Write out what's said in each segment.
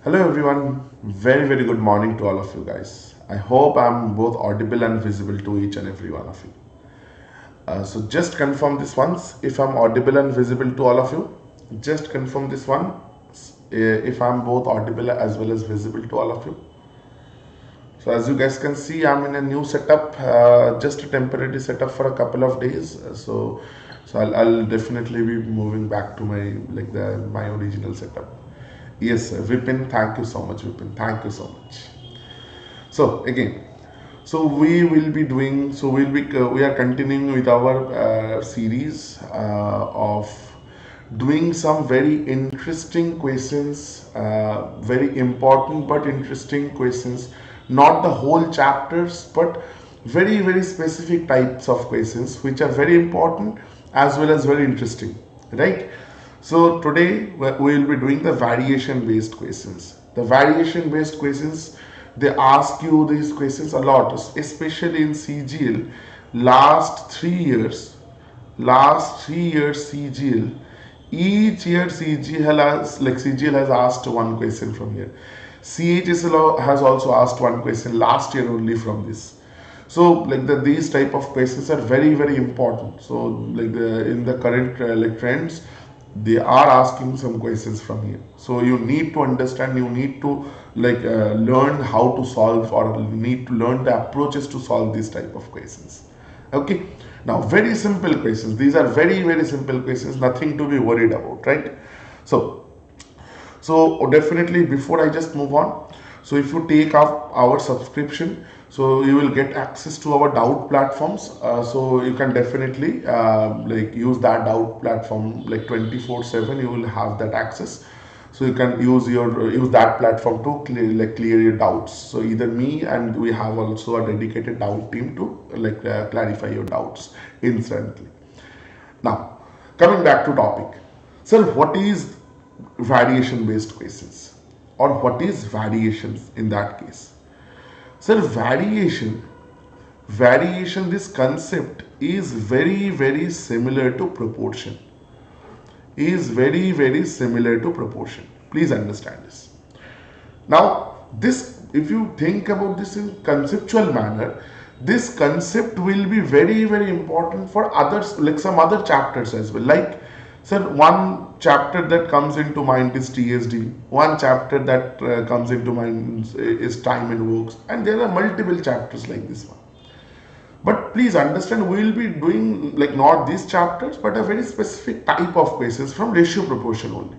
Hello everyone, very good morning to all of you guys. I hope I'm both audible and visible to each and every one of you. So just confirm this once if I'm audible and visible to all of you. Just confirm this one if I'm both audible as well as visible to all of you. So as you guys can see, I'm in a new setup, just a temporary setup for a couple of days. So I'll definitely be moving back to my original setup. Yes, Vipin, thank you so much, Vipin. Thank you so much. So again, we are continuing with our series of doing some very interesting questions, very important but interesting questions. Not the whole chapters, but very specific types of questions which are very important as well as very interesting, right? So today we will be doing the variation based questions. The variation based questions, they ask you these questions a lot, especially in CGL. Last 3 years CGL, each year CGL has asked one question from here. CHSL has also asked one question last year only from this. So these type of questions are very important. So in the current trends, they are asking some questions from here. So you need to understand, you need to learn how to solve, or you need to learn the approaches to solve these type of questions. Okay, now very simple questions. These are very simple questions, nothing to be worried about, right? So definitely, before I just move on, so if you take up our subscription, so you will get access to our doubt platforms. So you can definitely use that doubt platform 24/7. You will have that access. So you can use that platform to clear your doubts. So either me, and we have also a dedicated doubt team to clarify your doubts instantly. Now, coming back to topic. Sir, what is variation based questions, or what is variations in that case? Sir, variation, this concept is very similar to proportion. Please understand this. Now, this, if you think about this in conceptual manner, this concept will be very important for others, like some other chapters as well. Like, sir, one chapter that comes into mind is TSD. One chapter that comes into mind is time and works, and there are multiple chapters like this one. But please understand, we will be doing not these chapters, but a very specific type of questions from ratio proportion only.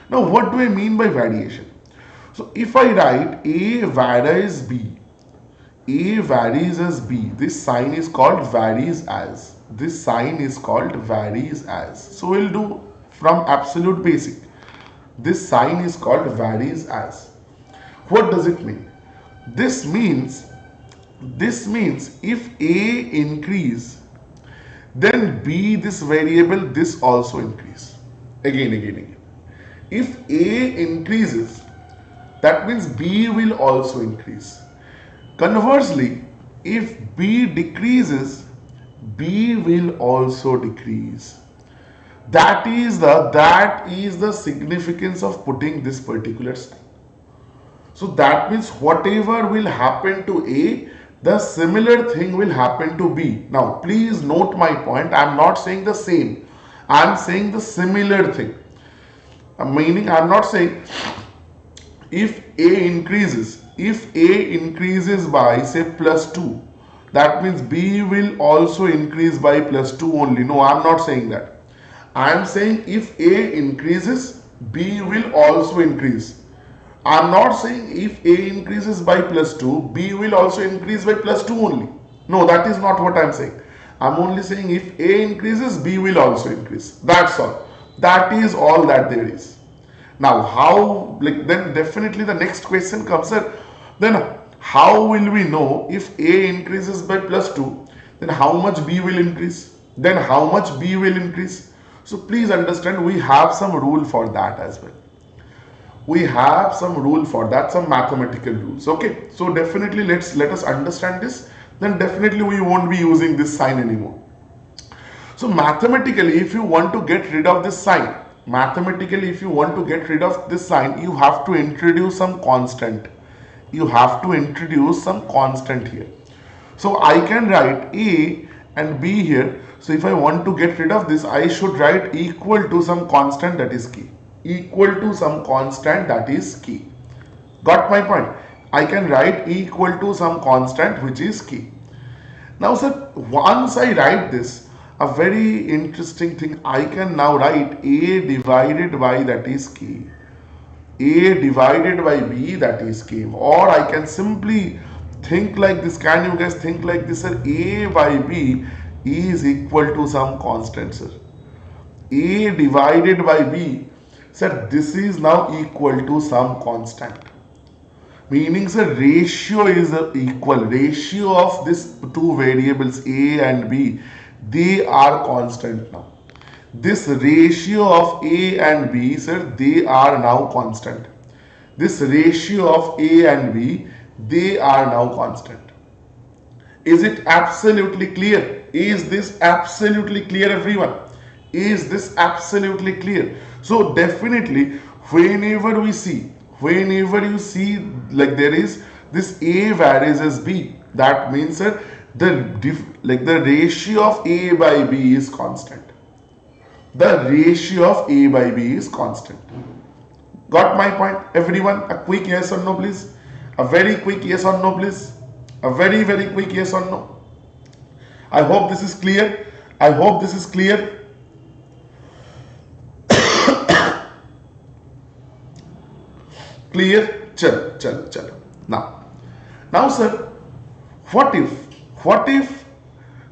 Now, what do I mean by variation? So, if I write A varies B, A varies as B, this sign is called varies as. So, we'll do from absolute basic. This sign is called varies as. What does it mean? This means if A increase, then B, this variable, this also increase. Again. If A increases, that means B will also increase. Conversely, if B decreases, B will also decrease. That is the significance of putting this particular sign. So that means whatever will happen to A, the similar thing will happen to B. Now, please note my point. I am not saying the same. I am saying the similar thing. Meaning, I am not saying if A increases by say +2, that means B will also increase by +2 only. No, I am not saying that. I am saying if A increases, B will also increase. I am not saying if A increases by +2, B will also increase by +2 only. No, that is not what I am saying. I am only saying if A increases, B will also increase. That's all. That is all that there is. Now, how, then definitely the next question comes, then how will we know if A increases by +2, then how much B will increase? Then how much B will increase? So please understand, we have some rule for that as well. Some mathematical rules. Okay, so definitely let us understand this. Then definitely we won't be using this sign anymore. So mathematically, if you want to get rid of this sign, mathematically, if you want to get rid of this sign, you have to introduce some constant. You have to introduce some constant here. So I can write A and B here. So if I want to get rid of this, I should write equal to some constant that is key. Equal to some constant that is key. Got my point? I can write equal to some constant which is key. Now sir, once I write this, a very interesting thing, I can now write A divided by that is key. A divided by B that is K, or I can simply think like this. Can you guys think like this, sir? A by B is equal to some constant, sir. A divided by B, sir, this is now equal to some constant. Meaning, sir, ratio is equal. Ratio of these two variables A and B, they are constant now. This ratio of A and B, sir, they are now constant. This ratio of A and B, they are now constant. Is it absolutely clear? Is this absolutely clear, everyone? Is this absolutely clear? So definitely, whenever you see like there is this A varies as B, that means sir, the ratio of A by B is constant. The ratio of A by B is constant. Got my point, everyone? A quick yes or no, please. A very quick yes or no, please. A very quick yes or no. I hope this is clear. I hope this is clear. Clear? Chalo. Now, sir, what if,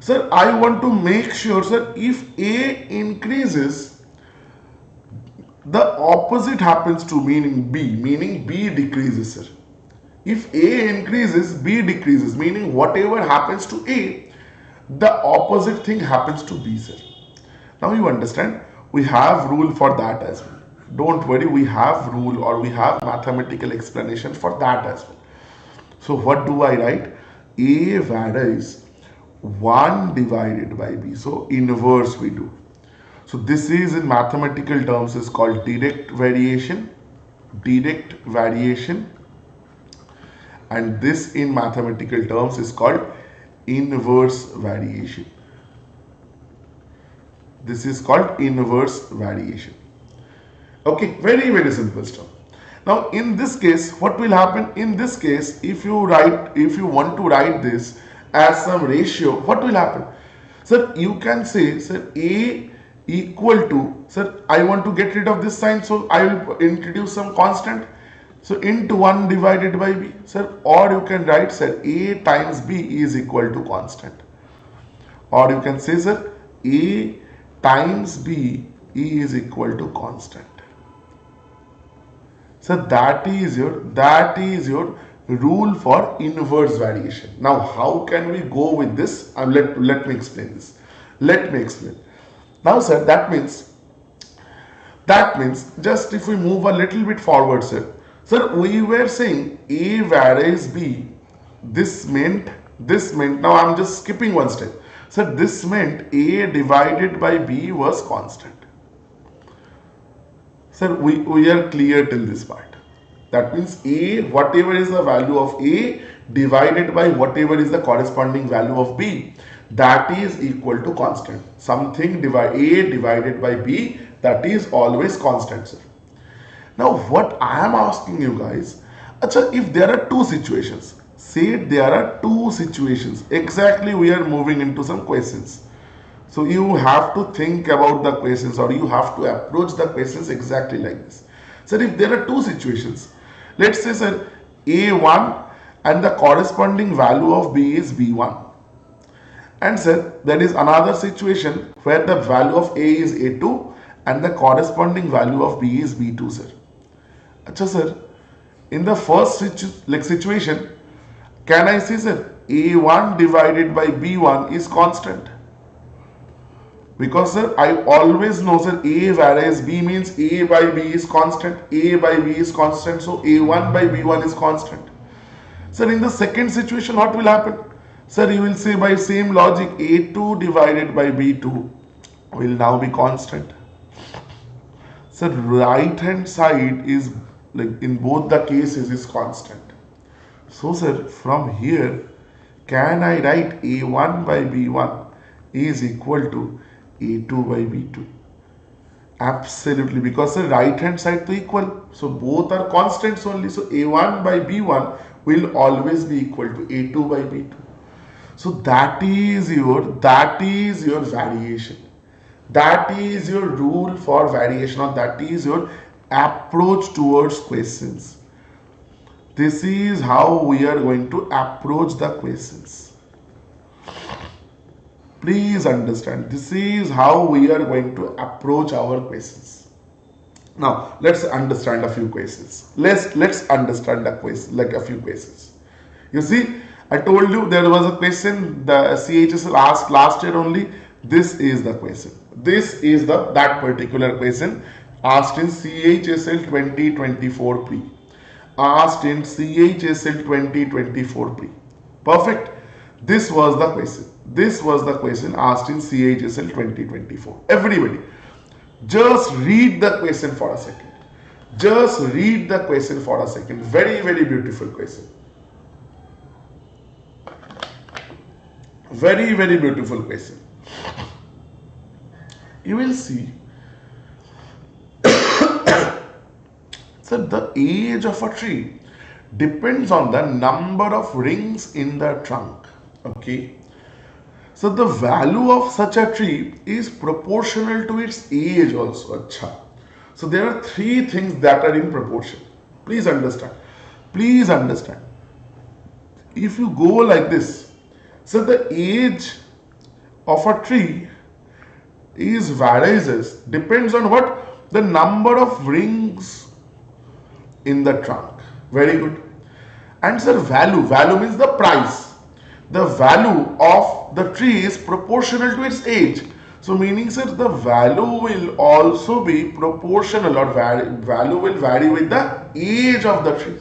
sir, I want to make sure, sir, if A increases, the opposite happens to meaning B decreases, sir. If A increases, B decreases, meaning whatever happens to A, the opposite thing happens to B, sir. Now you understand, we have rule for that as well. Don't worry, we have rule or we have mathematical explanation for that as well. So what do I write? A varies 1 divided by B. So inverse we do. So this is in mathematical terms is called direct variation. And this in mathematical terms is called inverse variation. This is called inverse variation. Okay, very simple stuff. Now in this case, what will happen? In this case, if you want to write this as some ratio, what will happen? Sir, you can say, sir, A equal to, sir, I want to get rid of this sign, so I will introduce some constant. So into 1 divided by B, sir, or you can write, sir, A times B is equal to constant. Or you can say, sir, A times B is equal to constant. So that is your rule for inverse variation. Now how can we go with this? Let me explain this. Let me explain. Now sir, that means just if we move a little bit forward, sir, we were saying A varies B. This meant, now I'm just skipping one step. Sir, this meant A divided by B was constant. Sir, we are clear till this part. That means A, whatever is the value of A divided by whatever is the corresponding value of B, that is equal to constant. Something A divided by B, that is always constant, sir. Now what I am asking you guys, if there are two situations, say there are two situations, exactly we are moving into some questions. So you have to think about the questions, or you have to approach the questions exactly like this. Sir, if there are two situations, let's say, sir, A1 and the corresponding value of B is B1. And sir, there is another situation where the value of A is A2 and the corresponding value of B is B2, sir. Sir, in the first situation, can I say, sir, A1 divided by B1 is constant? Because sir, I always know, sir, A varies B means A by B is constant, A by B is constant, so A1 by B1 is constant. Sir, in the second situation, what will happen? Sir, you will say by same logic, A2 divided by B2 will now be constant. So right hand side is like in both the cases is constant. So sir, from here, can I write A1 by B1 is equal to A2 by B2? Absolutely, because the right hand side to equal. So both are constants only. So A1 by B1 will always be equal to A2 by B2. So that is your variation. That is your rule for variation, or that is your approach towards questions. This is how we are going to approach the questions. Please understand, this is how we are going to approach our questions. Now let's understand a few questions. Let's understand a question, like a few questions. You see, I told you there was a question the CHSL asked last year only. This is the question. This is that particular question asked in CHSL 2024 pre. Asked in CHSL 2024 pre. Perfect. This was the question. This was the question asked in CHSL 2024. Everybody, just read the question for a second. Just read the question for a second. Very, very beautiful question. Very, very beautiful question. You will see. So the age of a tree depends on the number of rings in the trunk. Okay. So the value of such a tree is proportional to its age also. Achha. So there are three things that are in proportion. Please understand. Please understand. If you go like this, so the age of a tree is varies, depends on what? The number of rings in the trunk. Very good. And sir, value means the price. The value of the tree is proportional to its age. So meaning sir, the value will also be proportional, or value will vary with the age of the tree.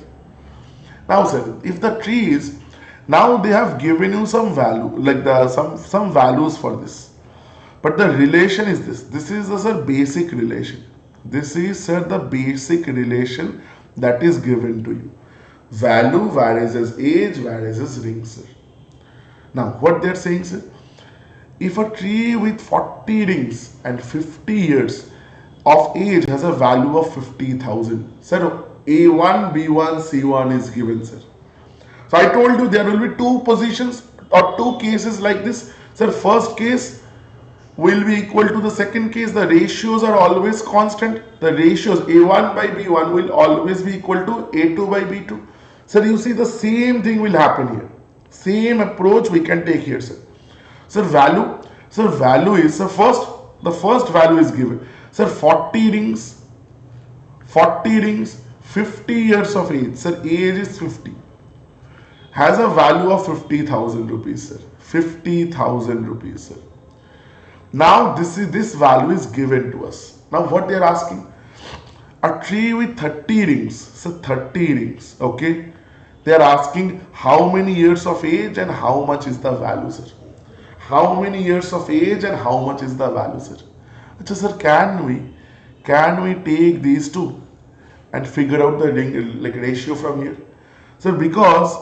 Now sir, if the tree is, now they have given you some value, like some values for this. But the relation is this. This is the sir basic relation. This is sir the basic relation that is given to you. Value varies as age varies as ring, sir. Now what they are saying, sir? If a tree with 40 rings and 50 years of age has a value of 50,000, sir, A1, B1, C1 is given, sir. So I told you there will be two positions or two cases like this. Sir, first case will be equal to the second case. The ratios are always constant. The ratios A1 by B1 will always be equal to A2 by B2. Sir, you see the same thing will happen here. Same approach we can take here, sir. Sir, value. Sir, value is the first value is given. Sir, 40 rings, 50 years of age. Sir, age is 50. Has a value of 50,000 rupees, sir. 50,000 rupees, sir. Now this value is given to us. Now what they are asking? A tree with 30 rings, so 30 rings, okay? They are asking how many years of age and how much is the value, sir? How many years of age and how much is the value, sir? Achha, sir, can we take these two and figure out the ring, like ratio from here? So because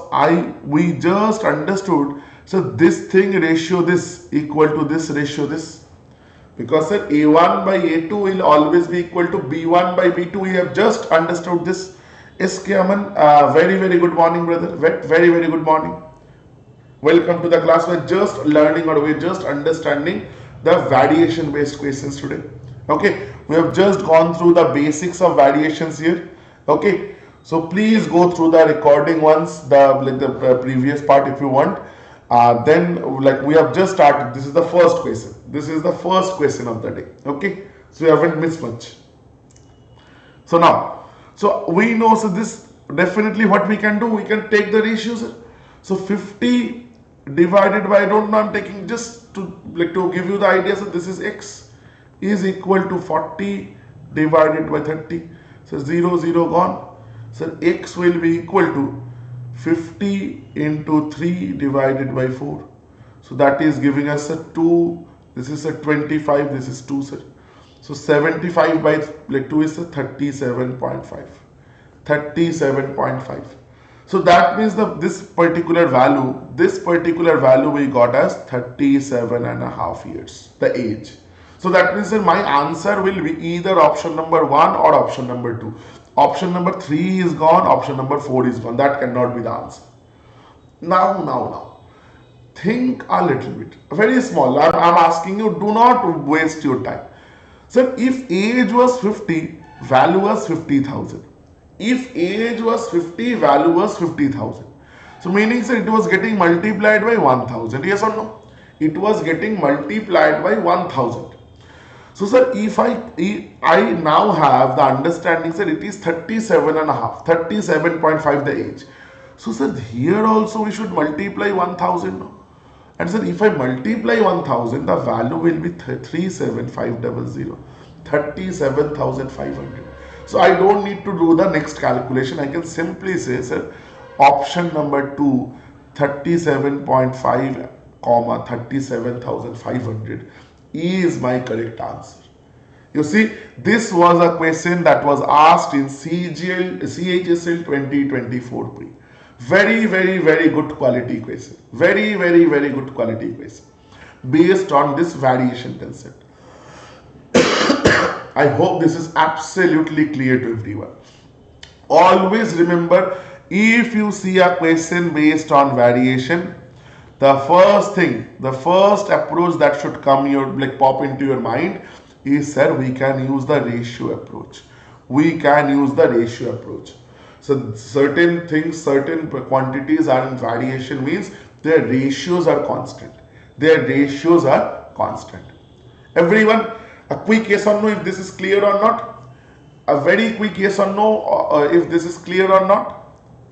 we just understood, so this thing ratio this equal to this ratio this, because sir A1 by A2 will always be equal to B1 by B2. We have just understood this. SK Aman, very very good morning, brother. Very very good morning. Welcome to the class. We're just learning, or we're just understanding the variation based questions today. Okay, we have just gone through the basics of variations here. Okay, so please go through the recording once, the previous part if you want. Then like we have just started. This is the first question. This is the first question of the day. Okay, so we haven't missed much. So now, so we know, so this definitely what we can do, we can take the ratios. So 50 divided by, I don't know, I'm taking just to give you the idea. So this is x is equal to 40 divided by 30. So 0 0 gone. So x will be equal to 50 into 3 divided by 4. So that is giving us a 2. This is a 25. This is 2, sir. So 75 by like 2 is 37.5. 37.5. So that means this particular value we got as 37 and a half years, the age. So that means that my answer will be either option number 1 or option number 2. Option number 3 is gone, option number 4 is gone. That cannot be the answer. Now, think a little bit. Very small. I'm asking you, do not waste your time. So if age was 50, value was 50,000. If age was 50, value was 50,000. So meaning sir, it was getting multiplied by 1000. Yes or no? It was getting multiplied by 1000. So sir, if I now have the understanding, sir, it is 37 and a half, 37.5 the age. So sir, here also we should multiply 1000. No? And sir, if I multiply 1000, the value will be 37500, 37,500. So I don't need to do the next calculation. I can simply say, sir, option number 2, 37.5, 37,500 is my correct answer. You see, this was a question that was asked in CHSL 2024 pre. Very good quality question. Very good quality question based on this variation concept. I hope this is absolutely clear to everyone. Always remember, if you see a question based on variation, the first approach that should come pop into your mind is, sir, we can use the ratio approach. So certain things, certain quantities are in variation means their ratios are constant. Everyone, a quick yes or no if this is clear or not. A very quick yes or no if this is clear or not.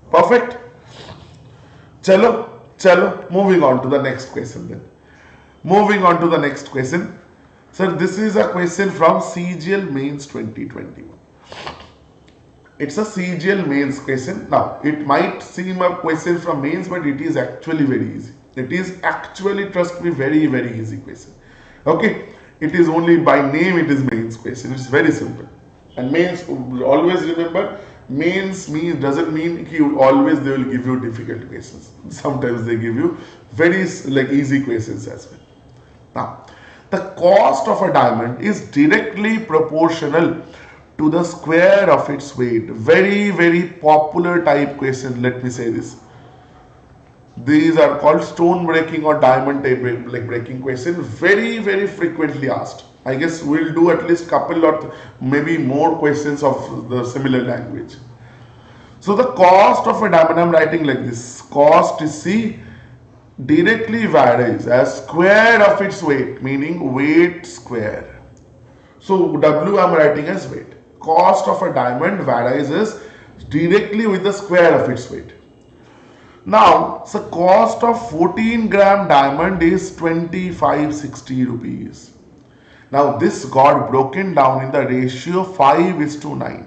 Perfect. Chalo. Moving on to the next question then. Sir, this is a question from CGL Mains 2021. It's a CGL Mains question. Now, it might seem a question from Mains, but it is actually very easy. It is actually, trust me, very easy question. Okay. It is only by name, it is Mains question. It's very simple. And Mains, always remember, Mains doesn't mean always they will give you difficult questions. Sometimes they give you very easy questions as well. Now, the cost of a diamond is directly proportional to the square of its weight. Very popular type question. Let me say this. These are called stone breaking or diamond type breaking question. Very frequently asked. I guess we'll do at least couple or maybe more questions of the similar language. So the cost of a diamond, I'm writing like this. Cost is C, directly varies as square of its weight, meaning weight square. So W I'm writing as weight. Cost of a diamond varies as directly with the square of its weight. Now, the cost of 14-gram diamond is 2560 rupees. Now, this got broken down in the ratio 5:9.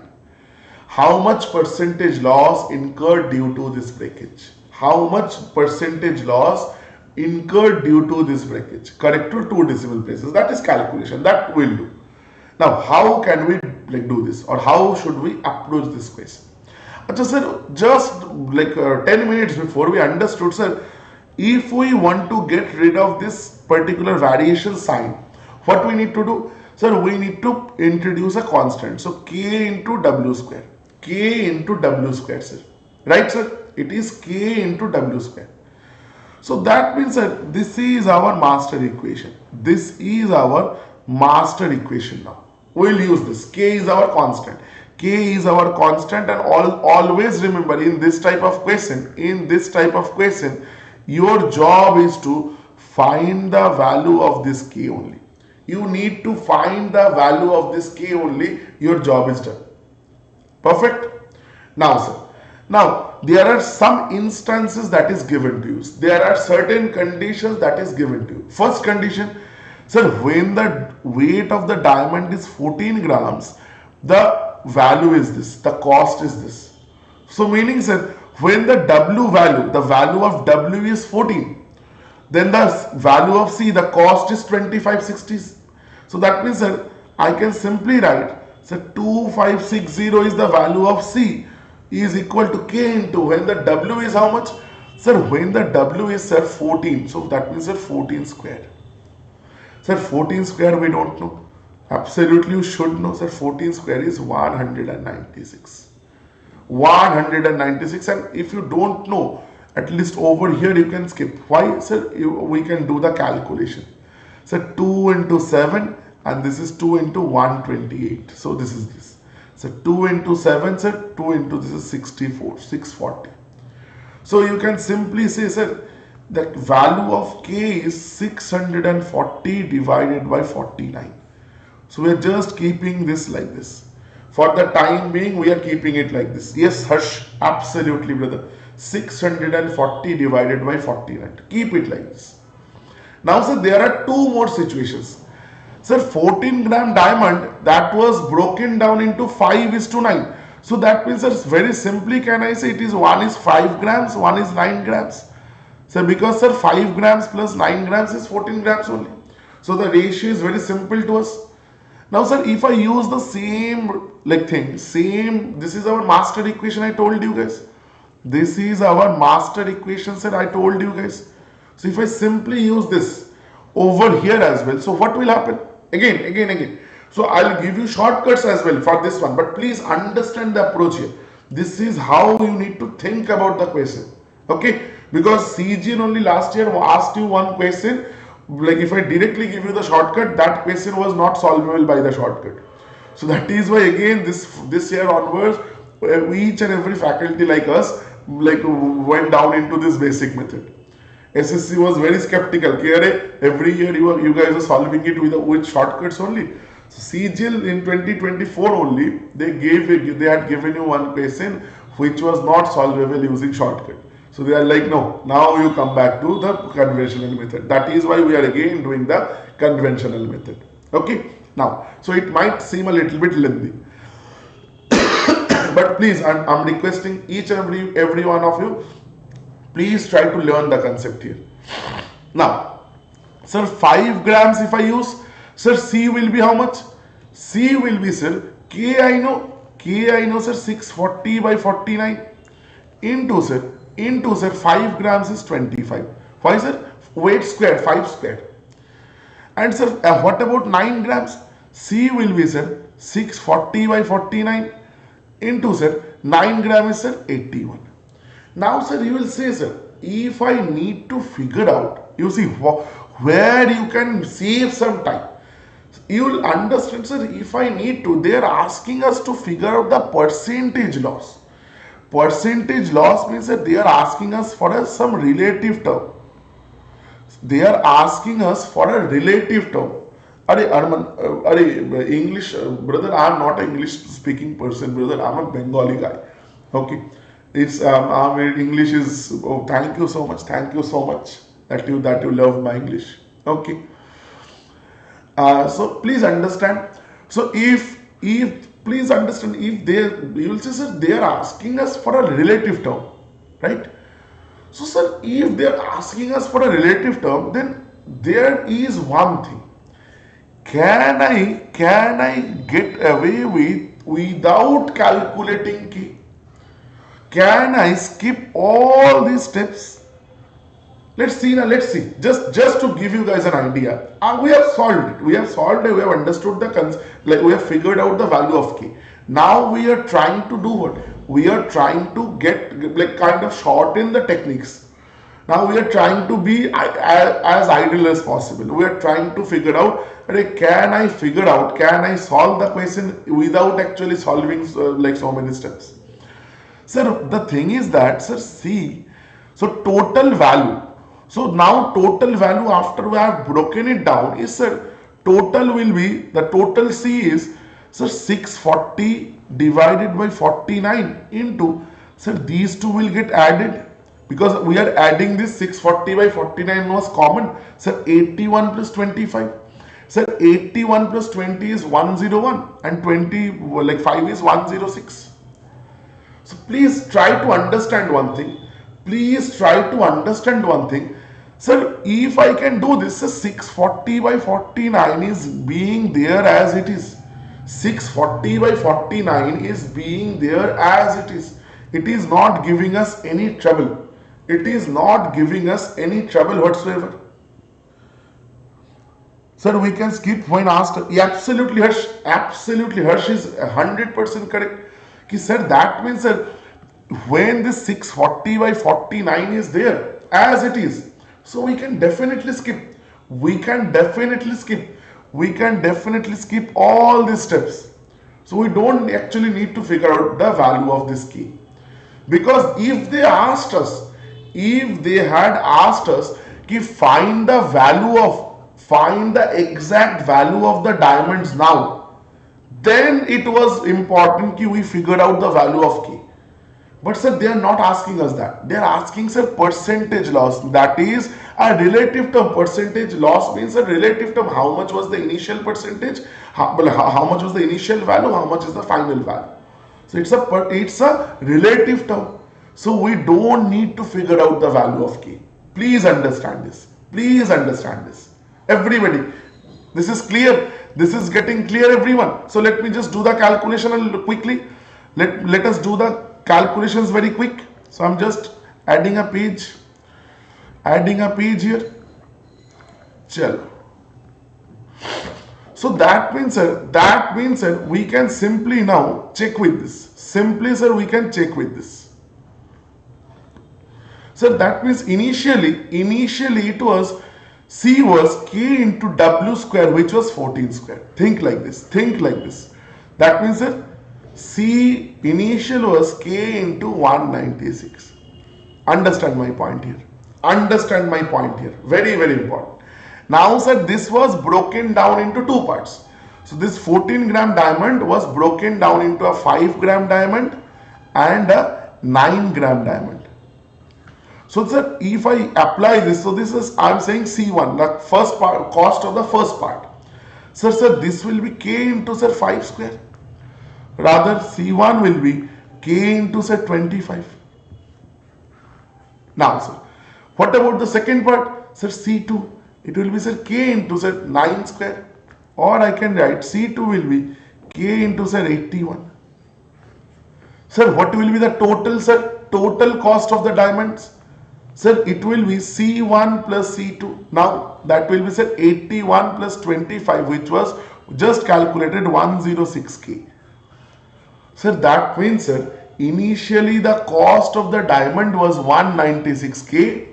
How much percentage loss incurred due to this breakage? Correct to 2 decimal places. That is calculation. That we'll do. Now, how can we do this, or how should we approach this question? Sir, just 10 minutes before we understood, sir, if we want to get rid of this particular variation sign, what we need to do? Sir, we need to introduce a constant. So K into W square. Sir. Right, sir? It is K into W square. So that means, sir, this is our master equation. Now. We'll use this. K is our constant. And always remember, in this type of question, your job is to find the value of this K only. You need to find the value of this K only. Your job is done. Perfect. Now, sir. Now, there are some instances that is given to you. There are certain conditions that is given to you. First condition, sir, when the weight of the diamond is 14 grams, the value is this, the cost is this. So meaning, sir, when the value of W is 14, then the value of C, the cost is 2560. So that means, sir, I can simply write, so 2560 is the value of C is equal to K into, when the W is how much? Sir, when the W is, sir, 14. So that means, sir, 14 square. Sir, 14 square we don't know. Absolutely you should know, sir. 14 square is 196. 196, and if you don't know, at least over here you can skip. Why, sir? We can do the calculation. So 2 into 7, and this is 2 into 128. So this is this. So 2 into 7, sir, 2 into this is 64, 640. So you can simply say, sir, the value of K is 640 divided by 49. So we are just keeping this like this. For the time being, we are keeping it like this. Yes, Harsh, absolutely, brother. 640 divided by 49. Keep it like this. Now, sir, there are two more situations. Sir, 14-gram diamond, that was broken down into 5:9. So that means, sir, very simply can I say it is, one is 5 grams, one is 9 grams. So because, sir, 5 grams plus 9 grams is 14 grams only. So the ratio is very simple to us. Now, sir, if I use the same this is our master equation I told you guys. This is our master equation, sir, I told you guys. So if I simply use this over here as well, so what will happen? Again. So I'll give you shortcuts as well for this one, but please understand the approach here. This is how you need to think about the question. Okay? Because CGN only last year asked you one question. Like if I directly give you the shortcut, that question was not solvable by the shortcut. So that is why again this year onwards, each and every faculty like us went down into this basic method. SSC was very skeptical. Every year you guys are solving it with shortcuts only. So CGL in 2024 only, they had given you one question which was not solvable using shortcut. So they are like, no, now you come back to the conventional method. That is why we are again doing the conventional method. Okay. Now, so it might seem a little bit lengthy, but please, I'm requesting each and every one of you, please try to learn the concept here. Now, sir, 5 grams if I use, sir, C will be how much? C will be, sir, K I know, sir, 640 by 49 into, sir, 5 grams is 25. Why, sir? Weight square, 5 square. And sir, what about 9 grams? C will be, sir, 640 by 49 into, sir, 9 grams is, sir, 81. Now, sir, you will say, sir, if I need to figure out, you see, where you can save some time. You will understand, sir, if I need to, they are asking us to figure out the percentage loss. Percentage loss means that they are asking us for some relative term. They are asking us for a relative term. English, brother, I am not an English speaking person, brother. I am a Bengali guy. Okay. It's English is, oh, thank you so much that you love my English. Okay. So please understand. So if please understand, if you will say, sir, they are asking us for a relative term, right? So, sir, if they are asking us for a relative term, then there is one thing. Can I get away without calculating K? Can I skip all these steps? Let's see now. Let's see. Just to give you guys an idea, we have solved it. We have understood we have figured out the value of K. Now we are trying to do what? We are trying to get kind of shorten the techniques. Now we are trying to be as ideal as possible. We are trying to figure out, can I solve the question without actually solving so many steps? Sir, the thing is that, sir, see, so total value. So now total value after we have broken it down is, sir, total will be, the total C is, sir, 640 divided by 49 into, sir, these two will get added because we are adding this 640 by 49 was common. Sir, 81 plus 25. Sir, 81 plus 20 is 101 and 5 is 106. So please try to understand one thing. Sir, if I can do this, so 640 by 49 is being there as it is. 640 by 49 is being there as it is. It is not giving us any trouble. It is not giving us any trouble whatsoever. Sir, we can skip when asked. Yeah, absolutely Harsh is 100% correct. Ki, sir, that means, sir, when this 640 by 49 is there as it is, so we can definitely skip. We can definitely skip. We can definitely skip all these steps. So we don't actually need to figure out the value of this key. Because if they asked us, if they had asked us, ki find the value of, find the exact value of the diamonds now, then it was important that we figured out the value of key. But sir, they are not asking us that. They are asking, sir, percentage loss. That is a relative term. Percentage loss means a relative term. How much was the initial percentage? How much was the initial value? How much is the final value? So it's a relative term. So we don't need to figure out the value of k. Please understand this. Please understand this. Everybody, this is clear. This is getting clear, everyone. So let me just do the calculation quickly. Let us do the calculations very quick. So I'm just adding a page here. Chalo. So that means sir, we can simply now check with this. Simply, sir, we can check with this. So that means initially it was C was K into W square, which was 14 square. Think like this. Think like this. That means, sir, C initial was K into 196. Understand my point here. Understand my point here. Very, very important. Now, sir, this was broken down into two parts. So this 14-gram diamond was broken down into a 5-gram diamond and a 9-gram diamond. So, sir, if I apply this, so this is, I'm saying C1, the first part, cost of the first part. Sir, this will be K into, sir, 5 square. Rather, C1 will be K into, sir, 25. Now, sir, what about the second part? Sir, C2, it will be, sir, K into, sir, 9 square. Or I can write C2 will be K into, sir, 81. Sir, what will be the total, sir? Total cost of the diamonds? Sir, it will be C1 plus C2. Now, that will be, sir, 81 plus 25, which was just calculated 106K. Sir, that means, sir, initially the cost of the diamond was 196K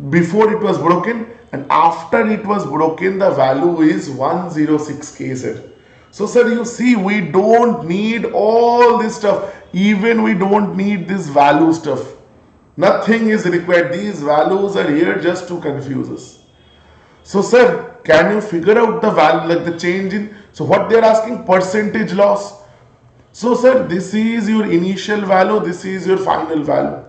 before it was broken, and after it was broken, the value is 106K, sir. So, sir, you see, we don't need all this stuff. Even we don't need this value stuff. Nothing is required. These values are here just to confuse us. So, sir, can you figure out the value, like the change in? So, what they are asking, percentage loss. So, sir, this is your initial value. This is your final value.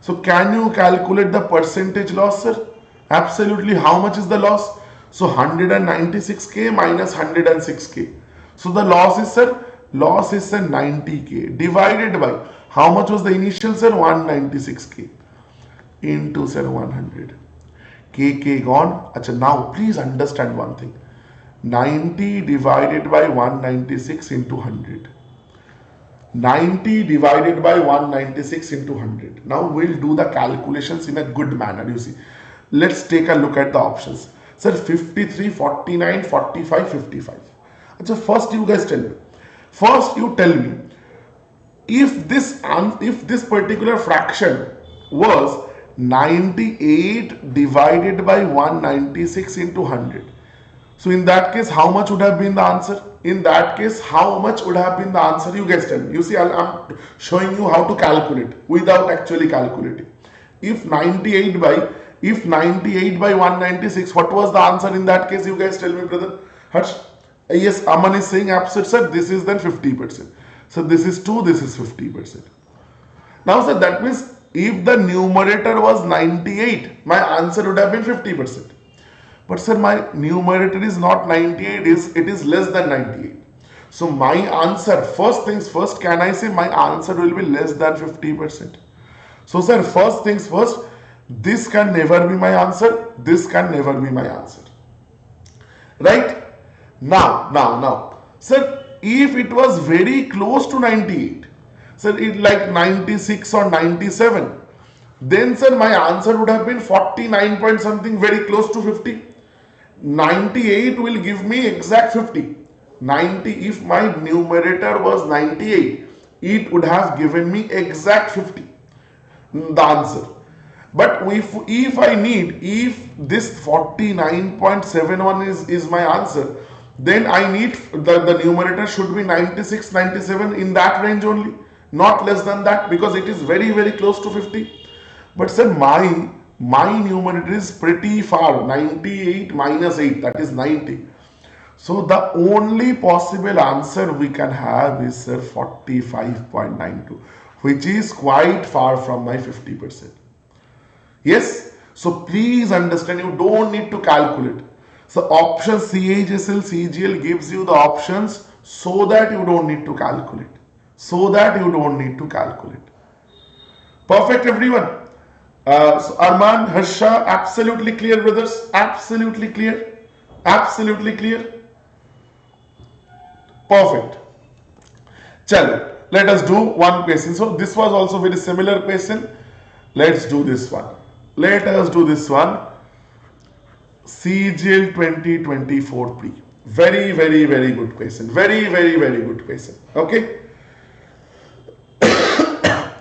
So, can you calculate the percentage loss, sir? Absolutely. How much is the loss? So, 196K minus 106K. So, the loss is, sir, 90K divided by, how much was the initial, sir? 196K into, sir, 100. K gone. Achha, now please understand one thing. 90 divided by 196 into 100. 90 divided by 196 into 100. Now we'll do the calculations in a good manner. You see. Let's take a look at the options. Sir, 53, 49, 45, 55. Achha, first you guys tell me. First you tell me, if this particular fraction was 98 divided by 196 into 100. So in that case, how much would have been the answer? In that case, how much would have been the answer? You guys tell me. You see, I'm showing you how to calculate without actually calculating. If 98 by 196, what was the answer in that case? You guys tell me, brother. Harsh? Yes, Aman is saying absolute, sir. This is then 50%. So this is 2, this is 50%. Now, sir, that means if the numerator was 98, my answer would have been 50%. But, sir, my numerator is not 98, it is less than 98. So my answer, first things first, can I say my answer will be less than 50%? So, sir, first things first, This can never be my answer. This can never be my answer. Right? Now. Sir, if it was very close to 98, sir, it like 96 or 97, then sir, my answer would have been 49 point something, very close to 50. 98 will give me exact 50. 90, if my numerator was 98, it would have given me exact 50, the answer. But if I need, if this 49.71 is my answer, then I need the numerator should be 96, 97, in that range only, not less than that, because it is very close to 50. But sir, my numerator is pretty far, 98 minus 8, that is 90. So the only possible answer we can have is sir 45.92, which is quite far from my 50%. Yes, so please understand, you don't need to calculate. So option CHSL, CGL gives you the options so that you don't need to calculate. Perfect, everyone. So Arman, Harsha, absolutely clear, brothers. Absolutely clear. Perfect. Chalo, let us do one question. So this was also very similar question. Let's do this one. CGL 2024 pre. Very good question. Very good question. Okay.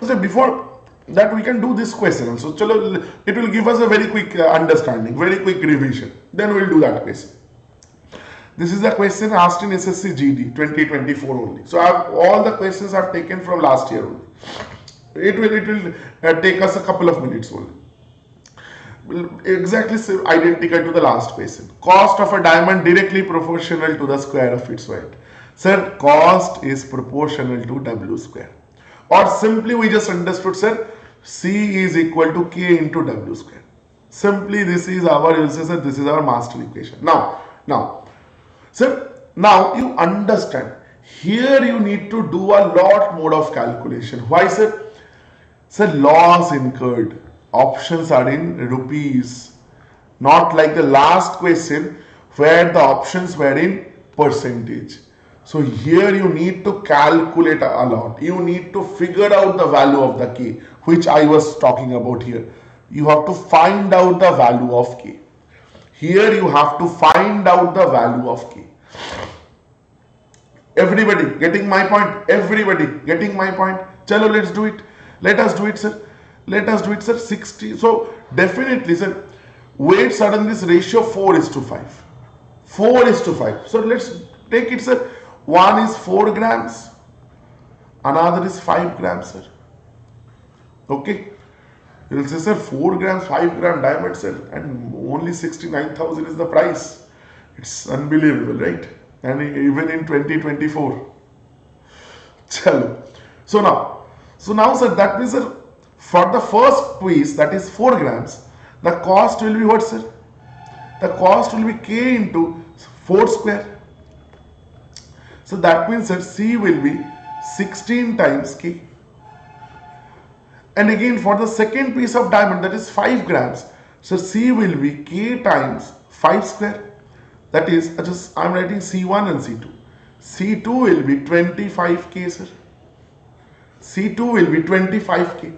So before that, we can do this question. So chalo, it will give us a very quick understanding, very quick revision. Then we'll do that question. This is a question asked in SSC GD 2024 only. So all the questions I've taken from last year only. It will take us a couple of minutes only. Exactly identical to the last question. Cost of a diamond directly proportional to the square of its weight. Sir, cost is proportional to W square. Or simply we just understood, sir, C is equal to K into W square. Simply this is our master equation. Now, sir, now you understand. Here you need to do a lot more of calculation. Why, sir? Sir, loss incurred. Options are in rupees. Not like the last question where the options were in percentage. So here you need to calculate a lot. You need to figure out the value of the K, which I was talking about here. You have to find out the value of K. Here you have to find out the value of K. Everybody getting my point? Chalo, let's do it. Let us do it, sir. 60. So definitely, sir, weight suddenly this ratio 4:5. So let's take it, sir. One is 4 grams, another is 5 grams, sir. Okay. You will say, sir, 4 grams, 5 gram diamond, sir, and only 69,000 is the price. It's unbelievable, right? And even in 2024. Chalo. So now, sir, that means, sir, for the first piece, that is 4 grams, the cost will be what, sir? The cost will be K into 4 square. So that means, sir, C will be 16 times K. And again, for the second piece of diamond, that is 5 grams, so C will be K times 5 square. That is, I'm writing C1 and C2. C2 will be 25K, sir. C2 will be 25K.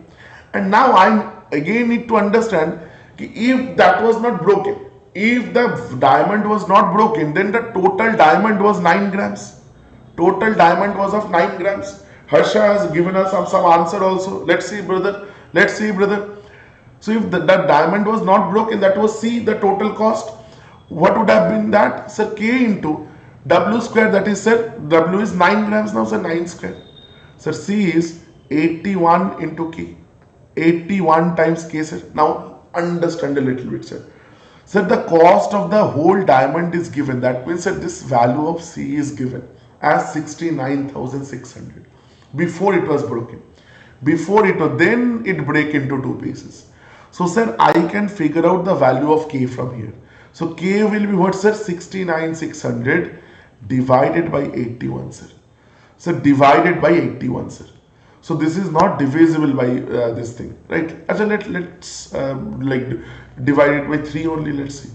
And now I again need to understand if that was not broken. If the diamond was not broken, then the total diamond was 9 grams. Total diamond was of 9 grams. Harsha has given us some answer also. Let's see, brother. So if the diamond was not broken, that was C, the total cost. What would have been that? Sir, K into W square, that is, sir, W is 9 grams now, sir, 9 square. Sir, C is 81 into K. 81 times K, sir. Now understand a little bit, sir. Sir, the cost of the whole diamond is given. That means that this value of C is given as 69,600 before it was broken. Then it break into 2 pieces. So, sir, I can figure out the value of K from here. So, K will be what, sir? 69,600 divided by 81, sir. So, divided by 81, sir. So this is not divisible by this thing, right? As let's like divide it by 3 only. Let's see.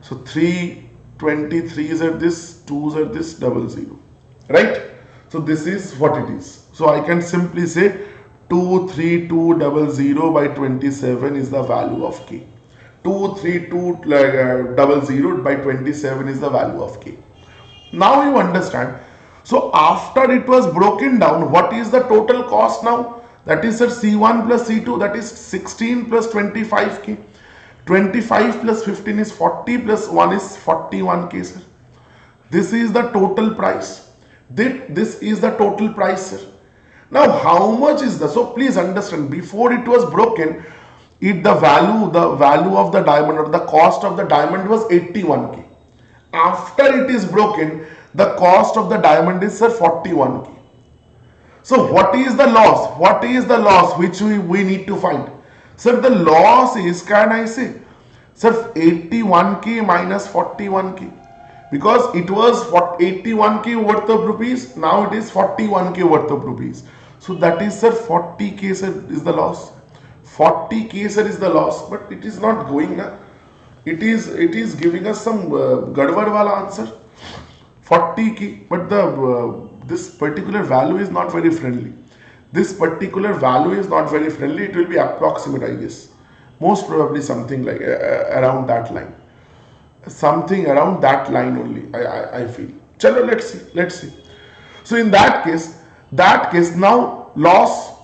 So 3 23s are this, 2s are this, double 0, right? So this is what it is. So I can simply say 23200 by 27 is the value of k. 23200 by 27 is the value of k. Now you understand. So after it was broken down, what is the total cost now? That is, sir, C1 plus C2, that is 16 plus 25k. 25 plus 15 is 40 plus 1 is 41k, sir. This is the total price. This is the total price, sir. Now how much is the, so please understand, before it was broken, the value of the diamond or the cost of the diamond was 81k. After it is broken, the cost of the diamond is, sir, 41k. So what is the loss? What is the loss which we need to find? Sir, the loss is, can I say, sir, 81k minus 41k. Because it was 81k worth of rupees, now it is 41k worth of rupees. So that is, sir, 40k, sir, is the loss. 40k, sir, is the loss, but it is not going now. It is giving us some gadwad wala answer. 40k, but the this particular value is not very friendly. This particular value is not very friendly. It will be approximate, I guess. Most probably something like around that line. Something around that line only, I feel. Chalo, let's see. So in that case now loss,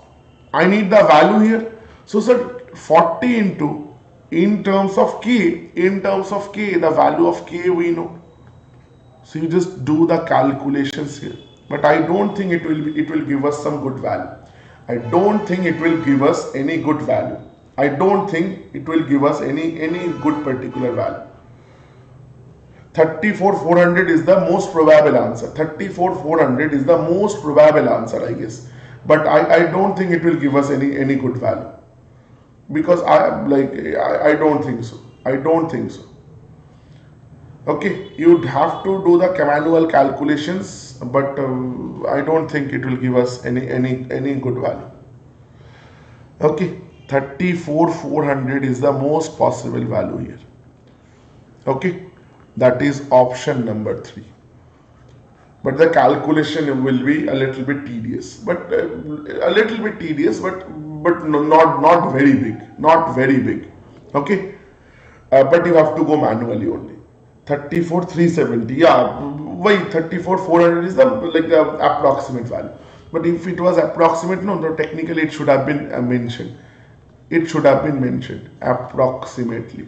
I need the value here. So sir, 40 into, in terms of k, the value of k we know. So you just do the calculations here. But I don't think it will give us some good value. I don't think it will give us any good value. I don't think it will give us any good particular value. 34,400 is the most probable answer. 34,400 is the most probable answer, I guess. But I don't think it will give us any good value. Because I don't think so. I don't think so. Okay, you'd have to do the manual calculations, but I don't think it will give us any good value. Okay, 34,400 is the most possible value here. Okay, that is option number 3. But the calculation will be a little bit tedious, but not very big, okay. But you have to go manually only. 34,370, yeah, why 34,400 is the approximate value. But if it was approximate, no, technically it should have been mentioned. It should have been mentioned approximately.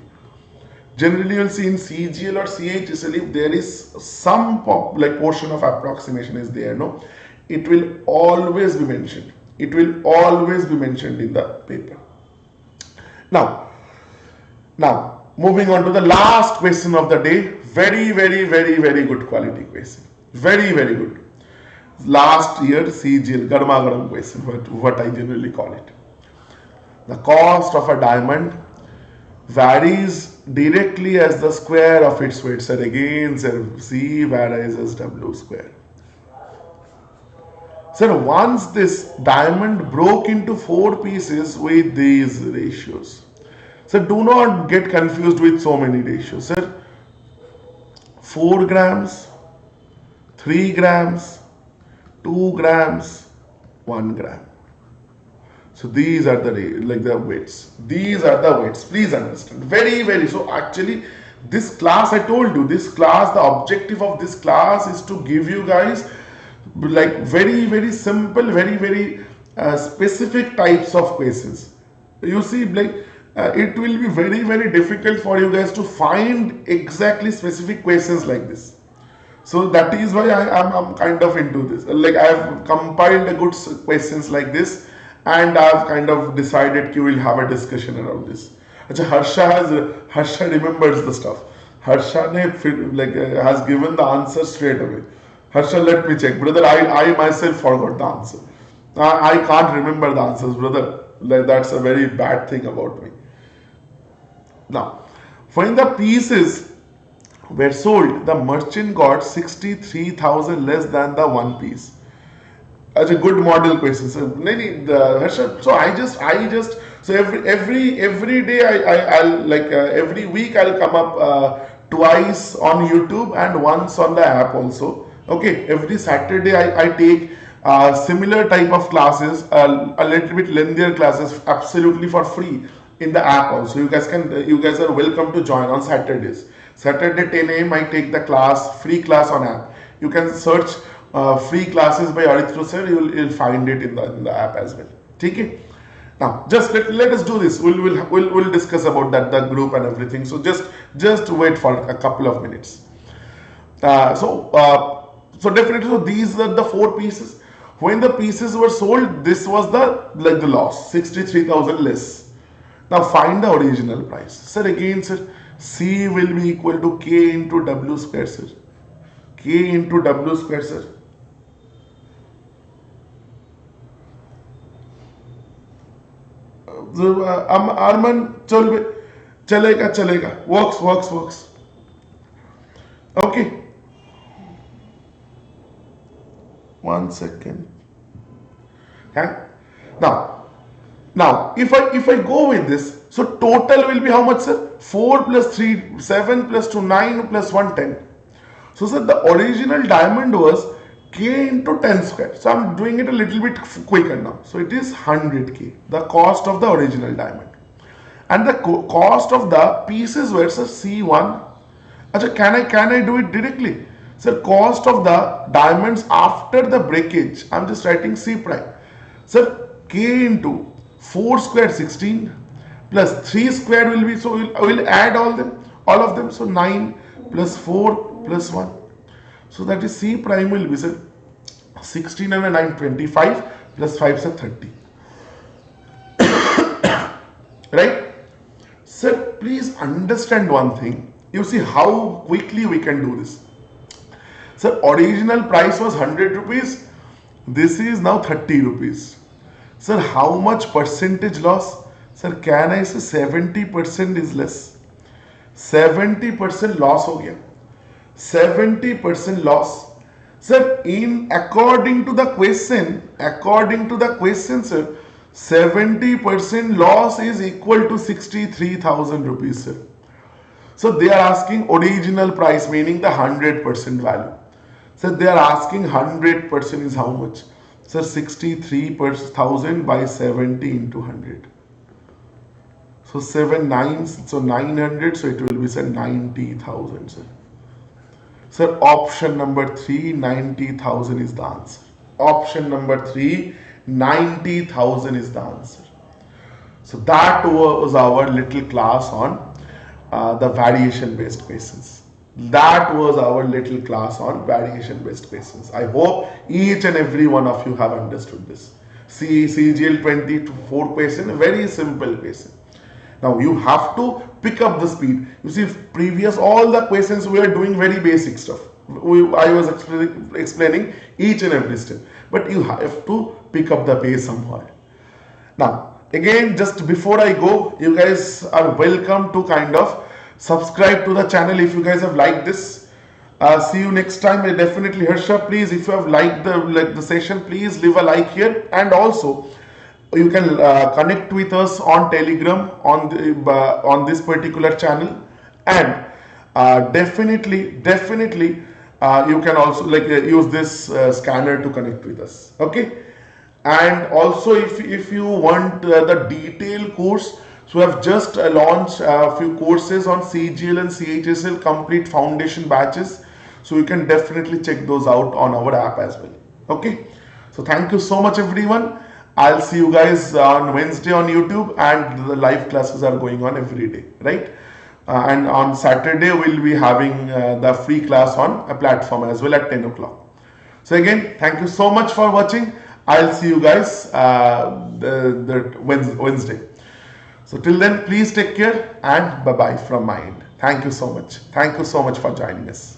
Generally, you'll see in CGL or CHSL, if there is some portion of approximation is there, no, it will always be mentioned. It will always be mentioned in the paper. Now, moving on to the last question of the day. Very good quality question. Very good. Last year CGL Garma Garam question, what I generally call it. The cost of a diamond varies directly as the square of its weight. So again, sir, C varies as W square. Sir, once this diamond broke into 4 pieces with these ratios. So do not get confused with so many ratios. Sir, 4 grams, 3 grams, 2 grams, 1 gram. So these are the weights. These are the weights. Please understand. Very. So actually, this class, I told you, this class, the objective of this class is to give you guys very simple, very specific types of questions. You see, it will be very difficult for you guys to find exactly specific questions like this. So that is why I'm kind of into this. I have compiled a good questions like this, and I've kind of decided we will have a discussion around this. Harsha remembers the stuff. Harsha has given the answer straight away. Harsha, let me check, brother. I myself forgot the answer. I can't remember the answers, brother. That's a very bad thing about me. Now, when the pieces were sold, the merchant got 63,000 less than the one piece. as a good model question. So, Harsha, so so every day I'll like every week I'll come up twice on YouTube and once on the app also. Okay, every Saturday I take similar type of classes, a little bit lengthier classes, absolutely for free in the app also. You guys are welcome to join on Saturdays. Saturday 10 a.m. I take the free class on app. You can search free classes by Aritra sir. You'll find it in the app as well. Okay. Now, just let us do this. We'll discuss about the group and everything. So just wait for a couple of minutes. So definitely, so these are the four pieces. When the pieces were sold, this was the loss, 63,000 less. Now find the original price. Sir, again, sir, C will be equal to K into W square, sir. K into W square, sir. Arman, chalega. Works. Okay. 1 second. Yeah. Now, if I go with this, so total will be how much, sir? 4 plus 3, 7 plus 2, 9 plus 1, 10. So, sir, the original diamond was K into 10 square. So, I'm doing it a little bit quicker now. So, it is 100K, the cost of the original diamond. And the cost of the pieces were, sir, C1. Achha, can I do it directly? Sir, cost of the diamonds after the breakage, I'm just writing C prime. Sir, K into 4 square 16 plus 3 square will be, so we'll add all of them. So 9 plus 4 plus 1. So that is C prime will be, sir, 16 and 9, 25 plus 5 is 30. Right? Sir, please understand one thing. You see how quickly we can do this. Sir, original price was 100 rupees. This is now 30 rupees. Sir, how much percentage loss? Sir, can I say 70% is less? 70% loss ho gaya. 70% loss. Sir, according to the question, sir, 70% loss is equal to 63,000 rupees, sir. So they are asking original price, meaning the 100% value. So they are asking 100% is how much? Sir, 63,000 by 70 into 100. So 7 9s, so 900, so it will be, sir, 90,000, sir. Sir, option number 3, 90,000 is the answer. Option number 3, 90,000 is the answer. So that was our little class on the variation based questions. That was our little class on variation based questions. I hope each and every one of you have understood this. CGL 24 question, very simple question. Now you have to pick up the speed. You see, previous all the questions we are doing very basic stuff. I was explaining each and every step, but you have to pick up the pace somehow. Now, again, just before I go, you guys are welcome to kind of subscribe to the channel if you guys have liked this. See you next time. Definitely, Harsha, please, if you have liked the session, please leave a like here, and also you can connect with us on Telegram on this particular channel, and definitely you can also use this scanner to connect with us. Okay. And also, if you want the detailed course, so we have just launched a few courses on CGL and CHSL complete foundation batches. So you can definitely check those out on our app as well. Okay. So thank you so much, everyone. I'll see you guys on Wednesday on YouTube, and the live classes are going on every day, right? And on Saturday, we'll be having the free class on a platform as well at 10 o'clock. So again, thank you so much for watching. I'll see you guys Wednesday. So till then, please take care, and bye-bye from my end. Thank you so much. Thank you so much for joining us.